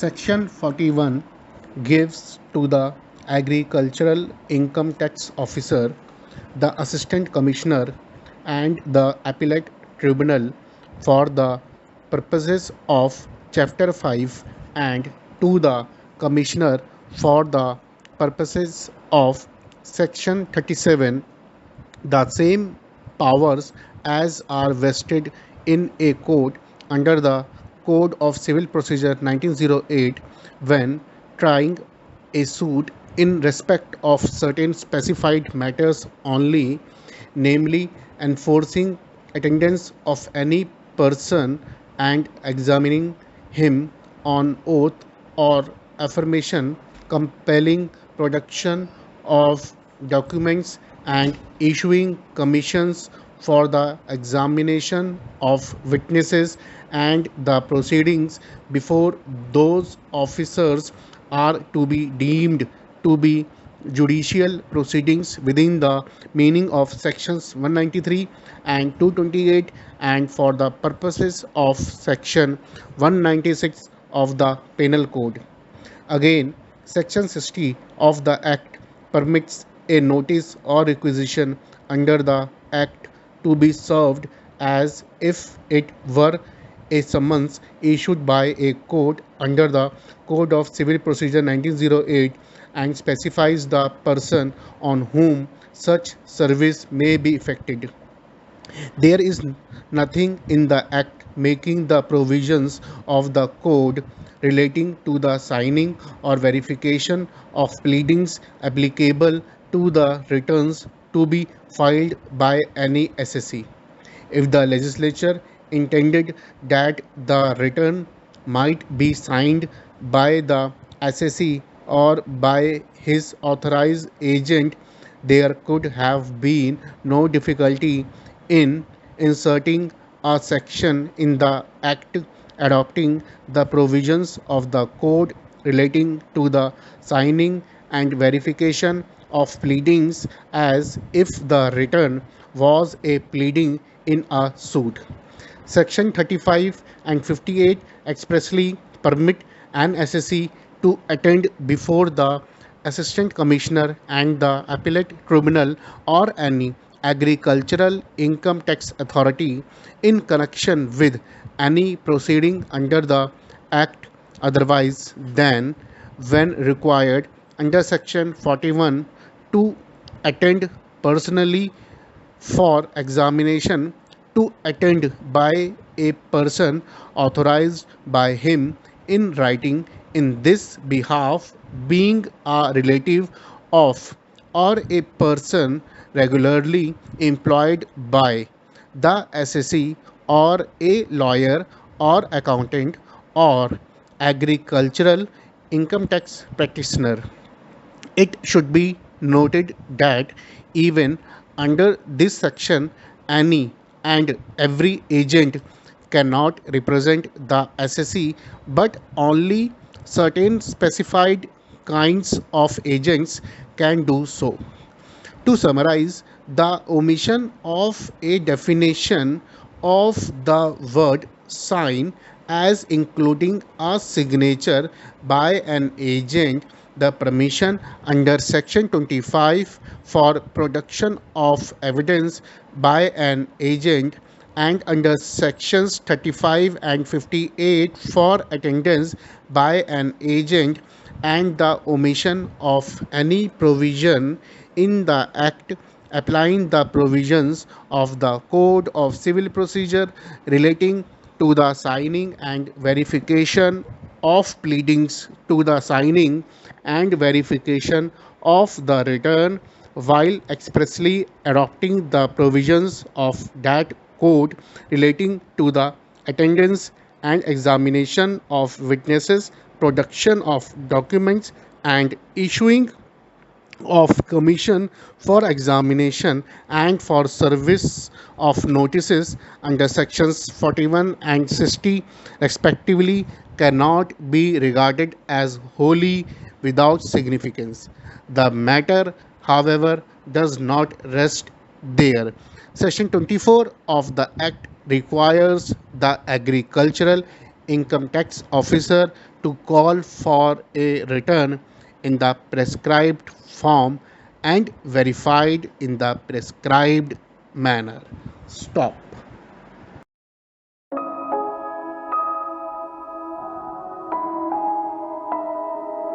Section 41 gives to the Agricultural Income Tax Officer, the Assistant Commissioner, and the Appellate Tribunal for the purposes of Chapter 5 and to the Commissioner for the purposes of Section 37 the same powers as are vested in a court under the Code of Civil Procedure 1908 when trying a suit in respect of certain specified matters only, namely enforcing attendance of any person and examining him on oath or affirmation, compelling production of documents and issuing commissions for the examination of witnesses and the proceedings before those officers are to be deemed to be judicial proceedings within the meaning of sections 193 and 228 and for the purposes of section 196 of the penal code. Again, section 60 of the act permits a notice or requisition under the act to be served as if it were a summons issued by a court under the Code of Civil Procedure 1908 and specifies the person on whom such service may be effected. There is nothing in the Act making the provisions of the Code relating to the signing or verification of pleadings applicable to the returns to be filed by any assessee. If the legislature intended that the return might be signed by the assessee or by his authorized agent, there could have been no difficulty in inserting a section in the Act adopting the provisions of the Code relating to the signing and verification of pleadings as if the return was a pleading in a suit. Section 35 and 58 expressly permit an assessee to attend before the Assistant Commissioner and the Appellate Tribunal or any agricultural income tax authority in connection with any proceeding under the Act otherwise than when required under Section 41 to attend personally for examination to attend by a person authorized by him in writing in this behalf being a relative of or a person regularly employed by the assessee or a lawyer or accountant or agricultural income tax practitioner. It should be noted that even under this section, any and every agent cannot represent the assessee, but only certain specified kinds of agents can do so. To summarize, the omission of a definition of the word sign as including a signature by an agent, the permission under section 25 for production of evidence by an agent and under sections 35 and 58 for attendance by an agent and the omission of any provision in the act applying the provisions of the Code of Civil Procedure relating to the signing and verification of pleadings to the signing and verification of the return while expressly adopting the provisions of that code relating to the attendance and examination of witnesses, production of documents, and issuing of commission for examination and for service of notices under sections 41 and 60 respectively cannot be regarded as wholly without significance. The matter, however, does not rest there. Section 24 of the Act requires the agricultural income tax officer to call for a return in the prescribed form and verified in the prescribed manner. Stop.